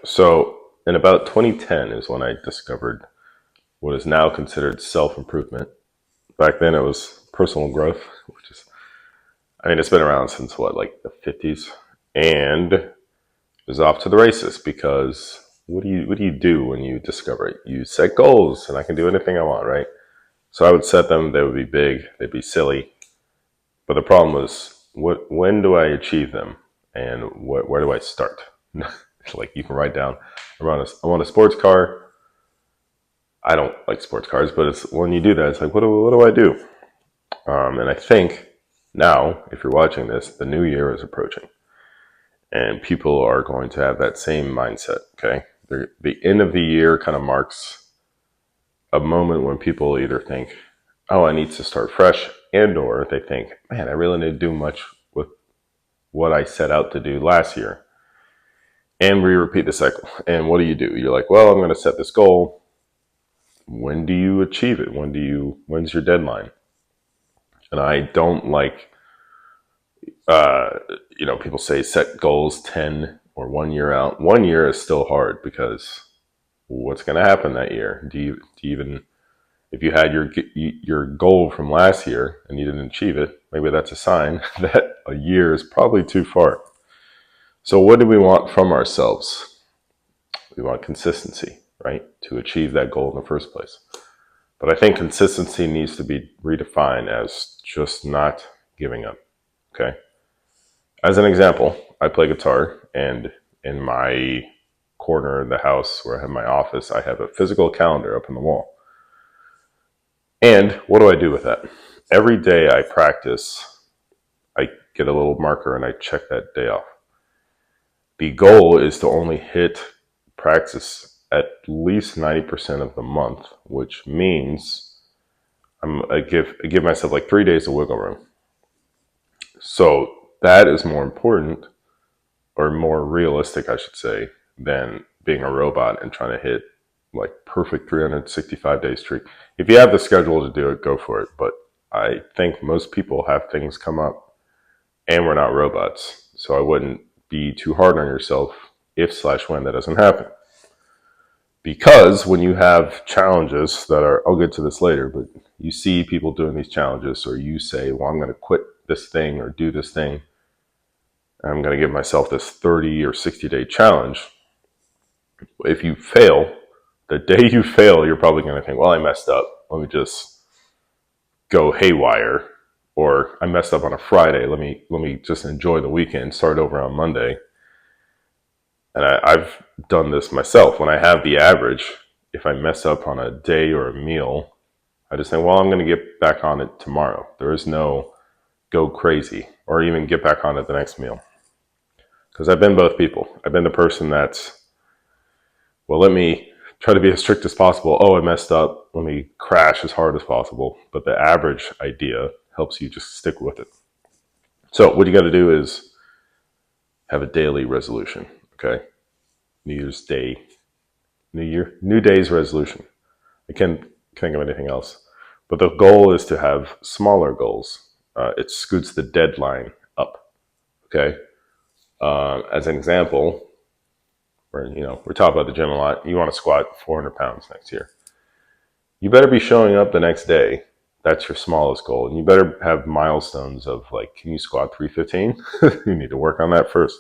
So in about 2010 is when I discovered what is now considered self-improvement. Back then it was personal growth, which is, I mean, it's been around since what, like the 50s? And it was off to the races because what do you do when you discover it? You set goals and I can do anything I want, right? So I would set them, they would be big, they'd be silly. But the problem was, when do I achieve them, and where do I start? Like you can write down, I want a sports car. I don't like sports cars, but it's when you do that, it's like, what do I do? And I think now, if you're watching this, the new year is approaching, and people are going to have that same mindset. Okay, the end of the year kind of marks a moment when people either think, "Oh, I need to start fresh," and/or they think, "Man, I really didn't do much with what I set out to do last year." And we repeat the cycle. And what do? You're like, well, I'm going to set this goal. When do you achieve it? When's your deadline? And I don't like, uh, people say set goals 10 or 1 year out. 1 year is still hard because what's going to happen that year? Do you even, if you had your goal from last year and you didn't achieve it, maybe that's a sign that a year is probably too far. So what do we want from ourselves? We want consistency, right? To achieve that goal in the first place. But I think consistency needs to be redefined as just not giving up. Okay. As an example, I play guitar, and in my corner of the house where I have my office, I have a physical calendar up on the wall. And what do I do with that? Every day I practice, I get a little marker and I check that day off. The goal is to only hit practice at least 90% of the month, which means I give myself like 3 days of wiggle room. So that is more important, or more realistic, I should say, than being a robot and trying to hit like perfect 365-day streak. If you have the schedule to do it, go for it. But I think most people have things come up, and we're not robots. So I wouldn't be too hard on yourself if/when that doesn't happen. Because when you have challenges that are, I'll get to this later, but you see people doing these challenges, or you say, well, I'm going to quit this thing or do this thing. I'm going to give myself this 30 or 60-day challenge. If you fail, the day you fail, you're probably going to think, well, I messed up. Let me just go haywire. Or I messed up on a Friday. Let me just enjoy the weekend, start over on Monday. And I've done this myself. When I have the average, if I mess up on a day or a meal, I just think, well, I'm going to get back on it tomorrow. There is no go crazy or even get back on it the next meal. Because I've been both people. I've been the person that's, well, let me try to be as strict as possible. Oh, I messed up. Let me crash as hard as possible. But the average idea helps you just stick with it. So what you got to do is have a daily resolution. Okay. New Year's Day, New Day's resolution. I can't think of anything else. But the goal is to have smaller goals. It scoots the deadline up. Okay. As an example, we're talking about the gym a lot. You want to squat 400 pounds next year. You better be showing up the next day. That's your smallest goal. And you better have milestones of like, can you squat 315? You need to work on that first.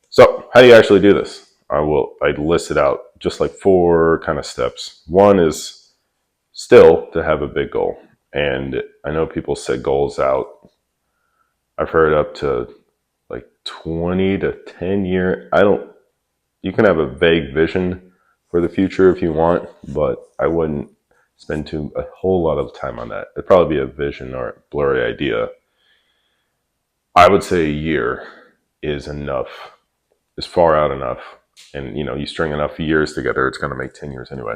So how do you actually do this? I list it out just like 4 kind of steps. One is still to have a big goal. And I know people set goals out. I've heard up to like 20 to 10 year. You can have a vague vision for the future if you want, but I wouldn't spend a whole lot of time on that. It'd probably be a vision or a blurry idea. I would say a year is enough, is far out enough. And you string enough years together, it's going to make 10 years anyway.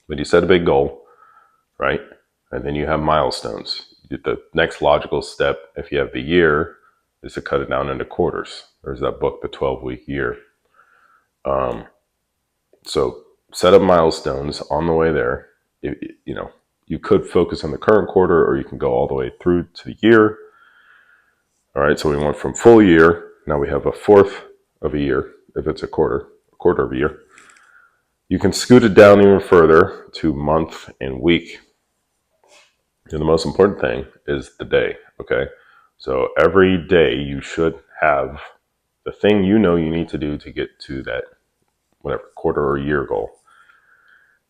But you set a big goal, right? And then you have milestones. The next logical step, if you have the year, is to cut it down into quarters. There's that book, The 12-Week Year. So set up milestones on the way there. You could focus on the current quarter, or you can go all the way through to the year. All right, so we went from full year. Now we have a fourth of a year, if it's a quarter of a year. You can scoot it down even further to month and week. And the most important thing is the day, okay? So every day you should have the thing you know you need to do to get to that whatever quarter or year goal.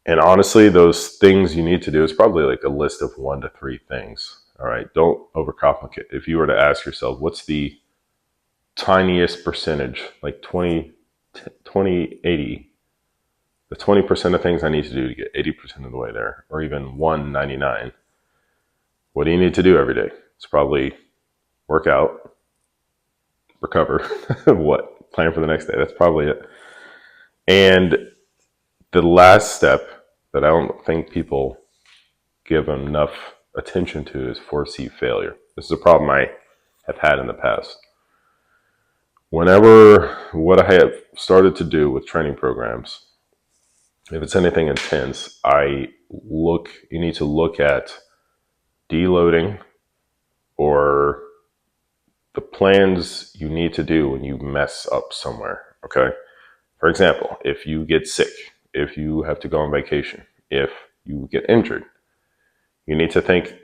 And honestly, those things you need to do is probably like a list of 1 to 3 things. All right, don't overcomplicate. If you were to ask yourself, what's the tiniest percentage, like 20, 80, the 20% of things I need to do to get 80% of the way there, or even 199, what do you need to do every day? It's probably work out, recover, what? Plan for the next day. That's probably it. And the last step that I don't think people give enough attention to is foresee failure. This is a problem I have had in the past. Whenever what I have started to do with training programs, if it's anything intense, you need to look at deloading or the plans you need to do when you mess up somewhere, okay? For example, if you get sick, if you have to go on vacation, if you get injured, you need to think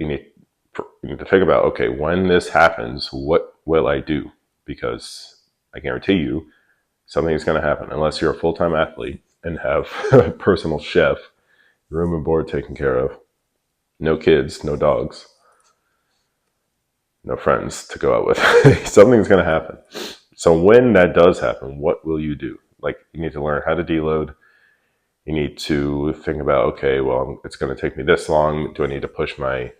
about, okay, when this happens, what will I do? Because I guarantee you something is going to happen unless you're a full-time athlete and have a personal chef, room and board taken care of, no kids, no dogs, no friends to go out with. Something's going to happen. So when that does happen, what will you do? Like, you need to learn how to deload. You need to think about, okay, well, it's going to take me this long. Do I need to push my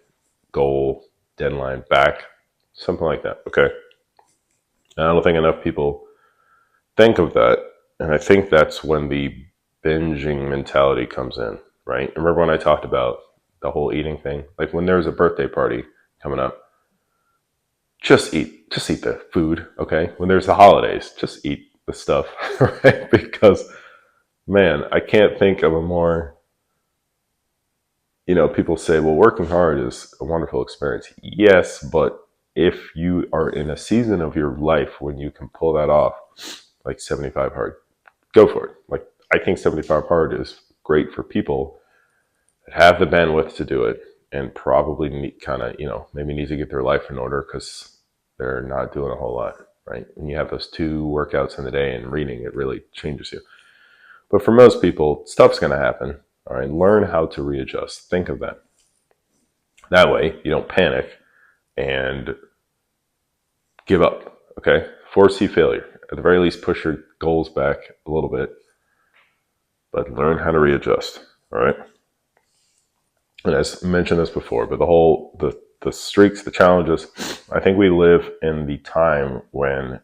goal deadline back? Something like that, okay? And I don't think enough people think of that. And I think that's when the binging mentality comes in, right? Remember when I talked about the whole eating thing? Like when there's a birthday party coming up, just eat the food, okay? When there's the holidays, just eat the stuff, right? Because, man, I can't think of a more, people say, well, working hard is a wonderful experience. Yes, but if you are in a season of your life when you can pull that off, like 75 hard, go for it. Like, I think 75 hard is great for people that have the bandwidth to do it and probably maybe need to get their life in order because they're not doing a whole lot, right? When you have those 2 workouts in the day and reading, it really changes you. But for most people, stuff's going to happen. All right, learn how to readjust. Think of that. That way, you don't panic and give up, okay? Foresee failure. At the very least, push your goals back a little bit, but learn how to readjust, all right? And as mentioned this before, but the streaks, the challenges, I think we live in the time when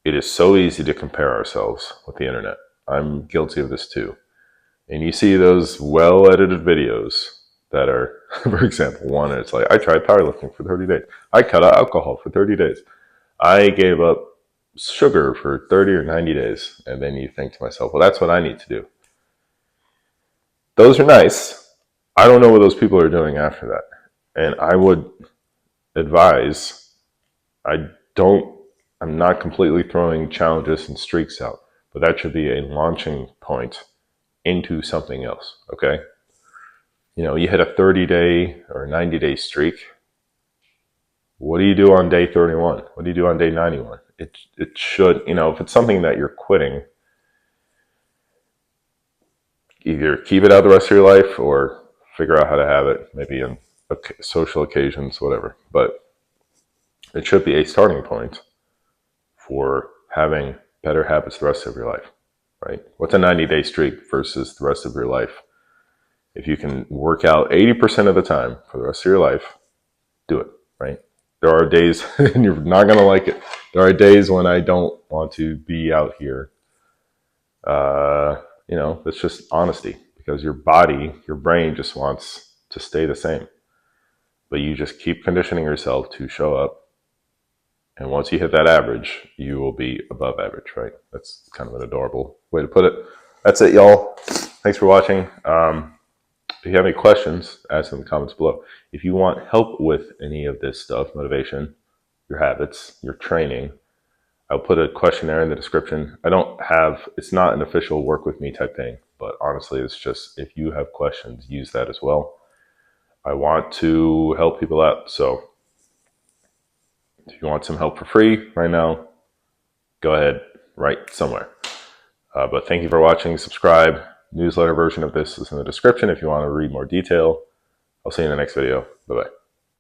it is so easy to compare ourselves with the internet. I'm guilty of this too. And you see those well-edited videos that are, for example, one, it's like, I tried powerlifting for 30 days. I cut out alcohol for 30 days. I gave up sugar for 30 or 90 days. And then you think to myself, well, that's what I need to do. Those are nice. I don't know what those people are doing after that. And I would advise, I'm not completely throwing challenges and streaks out, but that should be a launching point into something else, okay? You hit a 30-day or 90-day streak. What do you do on day 31? What do you do on day 91? It should, if it's something that you're quitting, either keep it out the rest of your life or figure out how to have it, maybe in social occasions, whatever. But it should be a starting point for having better habits the rest of your life, right? What's a 90-day streak versus the rest of your life? If you can work out 80% of the time for the rest of your life, do it, right? There are days, and you're not going to like it. There are days when I don't want to be out here. It's just honesty, because your body, your brain just wants to stay the same. But you just keep conditioning yourself to show up. And once you hit that average, you will be above average, right? That's kind of an adorable way to put it. That's it, y'all. Thanks for watching. If you have any questions, ask in the comments below. If you want help with any of this stuff, motivation, your habits, your training, I'll put a questionnaire in the description. It's not an official work with me type thing, but honestly, it's just if you have questions, use that as well. I want to help people out. So if you want some help for free right now, go ahead, write somewhere. But thank you for watching. Subscribe. Newsletter version of this is in the description if you want to read more detail. I'll see you in the next video. Bye-bye.